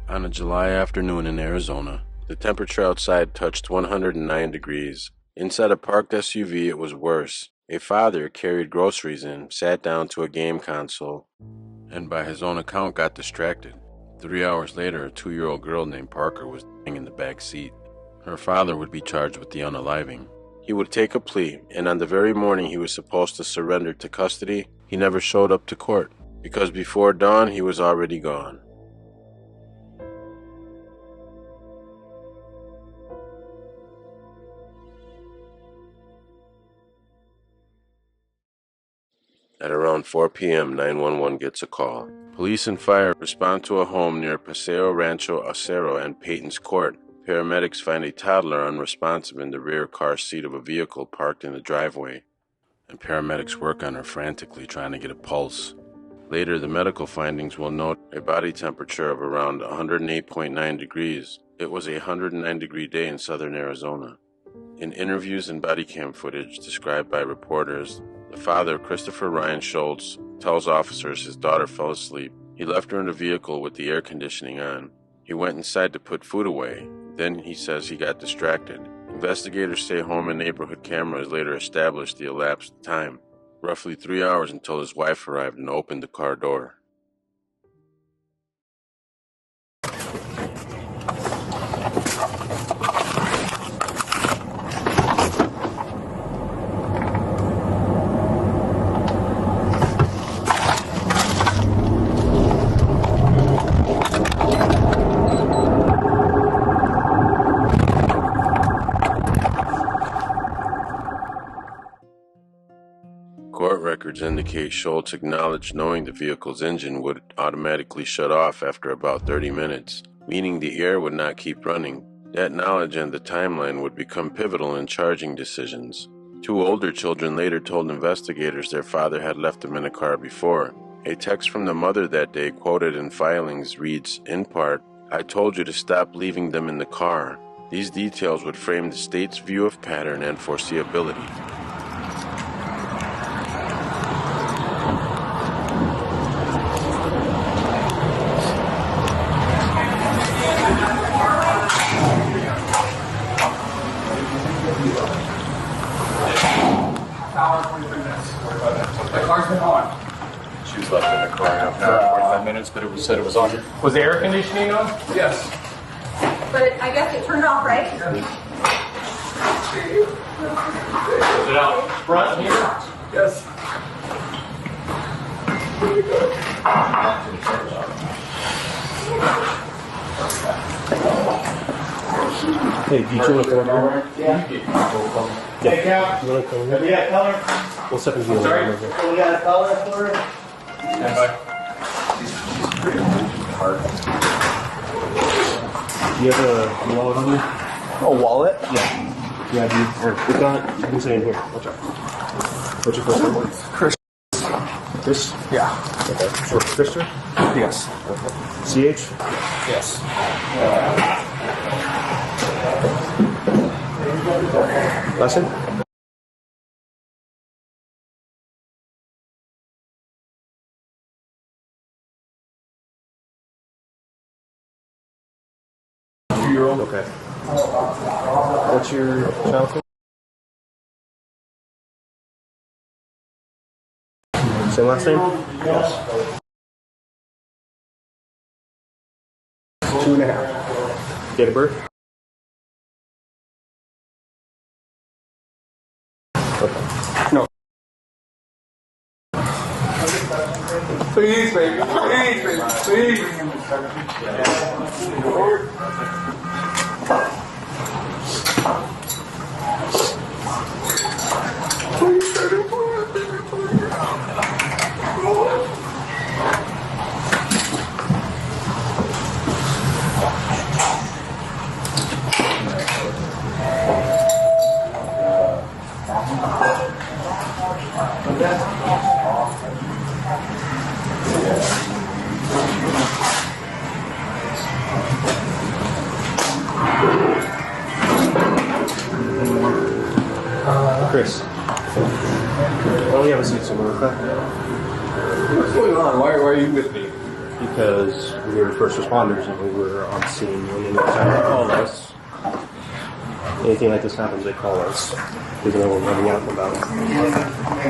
On a July afternoon in Arizona, the temperature outside touched 109 degrees. Inside a parked SUV, it was worse. A father carried groceries in, sat down to a game console, and by his own account got distracted. 3 hours later, a 2-year-old girl named Parker was in the back seat. Her father would be charged with the unaliving. He would take a plea, and on the very morning he was supposed to surrender to custody, he never showed up to court, because before dawn he was already gone. At around 4 p.m., 911 gets a call. Police and fire respond to a home near Paseo Rancho Acero and Peyton's Court. Paramedics find a toddler unresponsive in the rear car seat of a vehicle parked in the driveway, and paramedics work on her frantically, trying to get a pulse. Later, the medical findings will note a body temperature of around 108.9 degrees. It was a 109-degree day in southern Arizona. In interviews and body cam footage described by reporters, the father, Christopher Ryan Scholtes, tells officers his daughter fell asleep. He left her in the vehicle with the air conditioning on. He went inside to put food away. Then he says he got distracted. Investigators say home and neighborhood cameras later established the elapsed time, roughly 3 hours until his wife arrived and opened the car door. Court records indicate Scholtes acknowledged knowing the vehicle's engine would automatically shut off after about 30 minutes, meaning the air would not keep running. That knowledge and the timeline would become pivotal in charging decisions. 2 older children later told investigators their father had left them in a car before. A text from the mother that day quoted in filings reads, in part, "I told you to stop leaving them in the car." These details would frame the state's view of pattern and foreseeability. The car's been on. She was left in the car after 45 minutes, but it was said it was on. Was the air conditioning on? Yes. But I guess it turned off, right? Was it out front here? Yes. Hey, do you want to come over? Yeah. Hey, Cal. You want to come over? We got a color? We'll step into the Sorry? over here. We got a color for it? Stand by. She's pretty hard. Do you have a wallet on you? A wallet? Yeah. Yeah, dude. Or if not, you can say in here. Watch out. What's your first name? Chris. Chris? Yeah. Okay. Short for Christopher? Yes. Okay. CH? Yes. Last name? Okay. What's your child's name? Same last name? Yes. 2.5. Date of birth? Okay. No. Please, baby. Please, baby. Please. Chris. Oh, yeah, have a seat somewhere, okay? What's going on? Why are you with me? because we were first responders and we were on scene. And anytime they call us, anything like this happens, they call us because they know we're running out and about.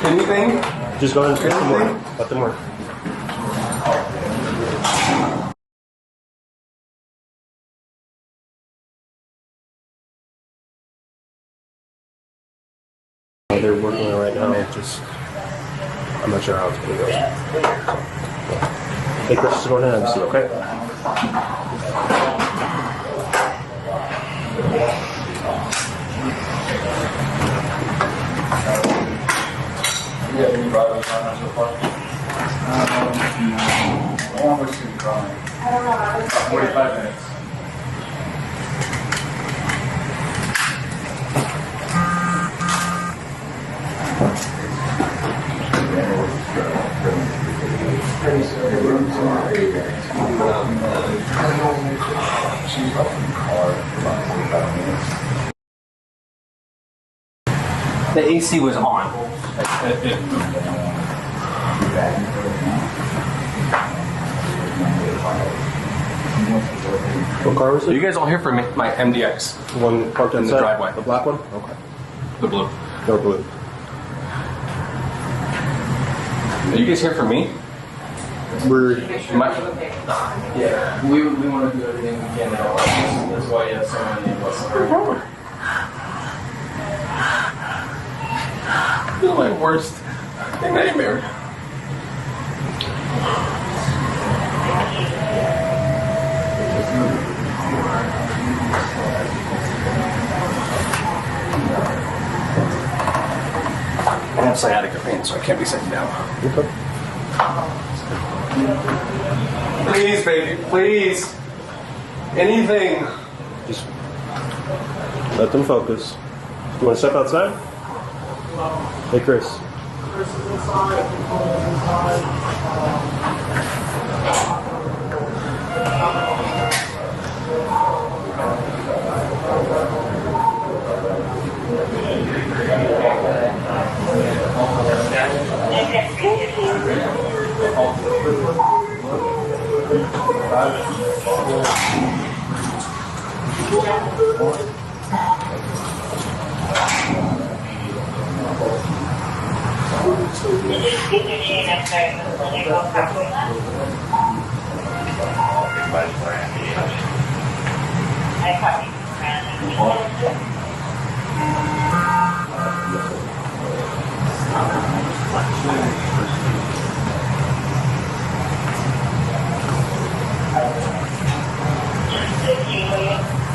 Anything? Just go ahead and fix them work. Let them work. They're working on it right now. Just, I'm not sure how it's going to go. Hey, Chris, just go ahead and see, okay? You have any drivers on so far? How long was you drawing? About 45 minutes. The AC was on. What car was Are it? you guys all here for my MDX? The one parked In the outside? driveway. The black one? Okay. The blue. No blue. Are you guys here for me? We're Yeah, we want to do everything we can to help. That's why you have so many of us. This is my worst nightmare. I have sciatica pain, so I can't be sitting down. okay. Please, baby, please. Anything. Just let them focus. You want to step outside? Hey, Chris.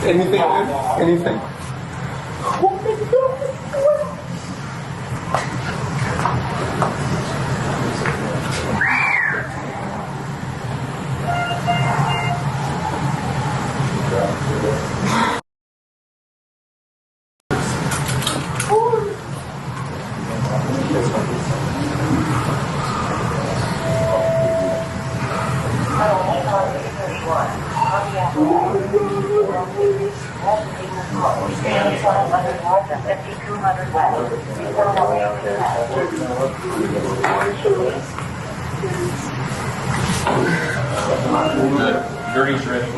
Anything. Anything. Dirty's ready.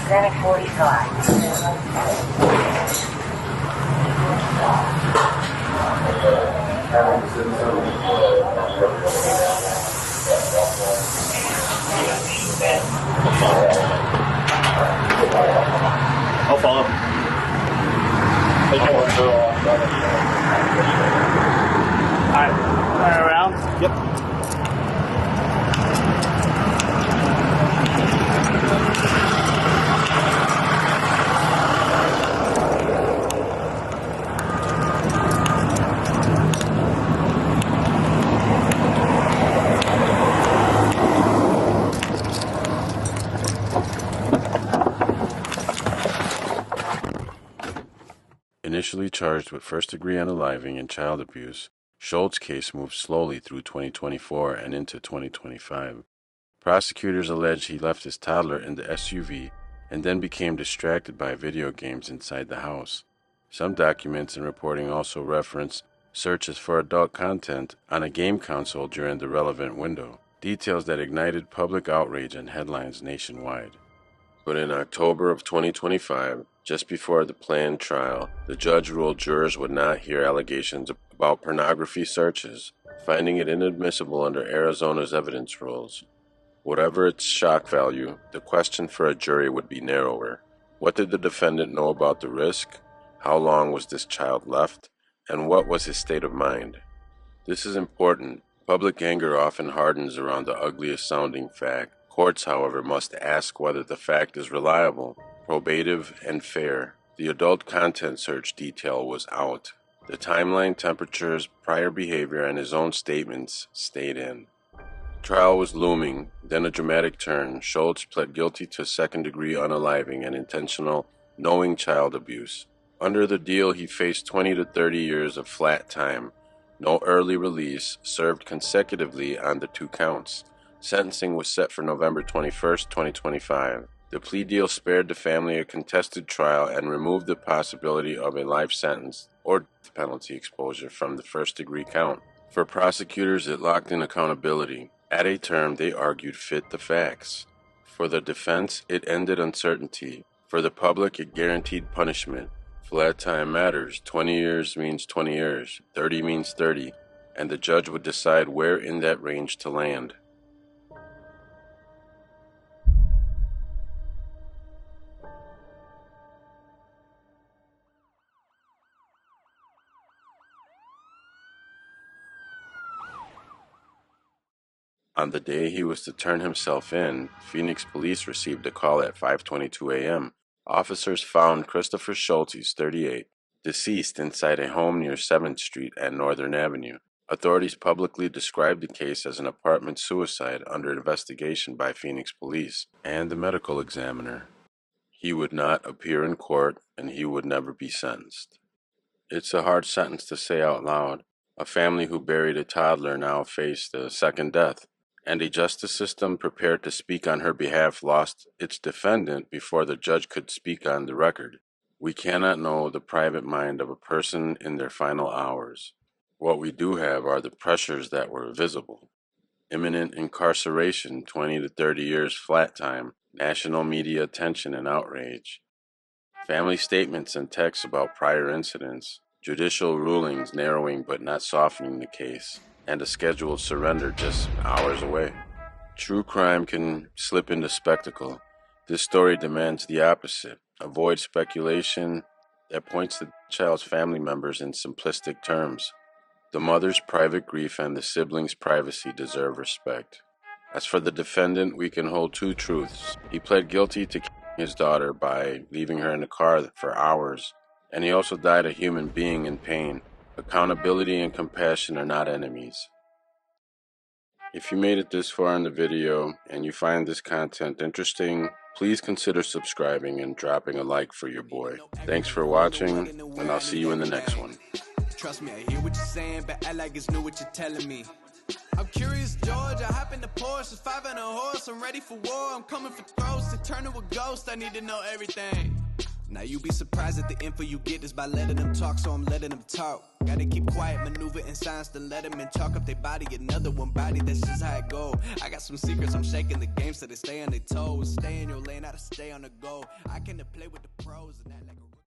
Clinic 45. I'll follow. Alright, turn around. Yep. Initially charged with first-degree unaliving and child abuse, Scholtes' case moved slowly through 2024 and into 2025. Prosecutors allege he left his toddler in the SUV and then became distracted by video games inside the house. Some documents and reporting also reference searches for adult content on a game console during the relevant window, details that ignited public outrage and headlines nationwide. But in October of 2025, just before the planned trial, the judge ruled jurors would not hear allegations about pornography searches, finding it inadmissible under Arizona's evidence rules. Whatever its shock value, the question for a jury would be narrower. What did the defendant know about the risk? How long was this child left? And what was his state of mind? This is important. Public anger often hardens around the ugliest sounding fact. Courts, however, must ask whether the fact is reliable, probative, and fair. The adult content search detail was out. The timeline, temperatures, prior behavior, and his own statements stayed in. Trial was looming, then a dramatic turn. Scholtes pled guilty to second-degree unaliving and intentional, knowing child abuse. Under the deal, he faced 20 to 30 years of flat time. No early release, served consecutively on the 2 counts. Sentencing was set for November 21, 2025. The plea deal spared the family a contested trial and removed the possibility of a life sentence or death penalty exposure from the first-degree count. For prosecutors, it locked in accountability. At a term they argued fit the facts. For the defense, it ended uncertainty. For the public, it guaranteed punishment. Flat time matters. 20 years means 20 years. 30 means 30. And the judge would decide where in that range to land. On the day he was to turn himself in, Phoenix police received a call at 5:22 a.m. Officers found Christopher Scholtes, 38, deceased inside a home near 7th Street and Northern Avenue. Authorities publicly described the case as an apartment suicide under investigation by Phoenix police and the medical examiner. He would not appear in court, and he would never be sentenced. It's a hard sentence to say out loud. A family who buried a toddler now faced a second death, and a justice system prepared to speak on her behalf lost its defendant before the judge could speak on the record. We cannot know the private mind of a person in their final hours. What we do have are the pressures that were visible. Imminent incarceration, 20 to 30 years flat time, national media attention and outrage. Family statements and texts about prior incidents, judicial rulings narrowing but not softening the case, and a scheduled surrender just hours away. True crime can slip into spectacle. This story demands the opposite. Avoid speculation that points to the child's family members in simplistic terms. The mother's private grief and the siblings' privacy deserve respect. As for the defendant, we can hold 2 truths. He pled guilty to killing his daughter by leaving her in the car for hours, and he also died a human being in pain. Accountability and compassion are not enemies. If you made it this far in the video and you find this content interesting, please consider subscribing and dropping a like for your boy. Thanks for watching, and I'll see you in the next one. Trust me, I hear what you're saying, but act like it's new what you're telling me. I'm curious, George. I hop in the Porsche, 5 and a horse. I'm ready for war. I'm coming for throats to turn to a ghost. I need to know everything. Now you be surprised at the info you get is by letting them talk, so I'm letting them talk. Gotta keep quiet, maneuver in silence to let them in. Chalk up their body, another one body, that's just how it go. I got some secrets, I'm shaking the game so they stay on their toes. Stay in your lane, I to stay on the go. I can play with the pros and act like a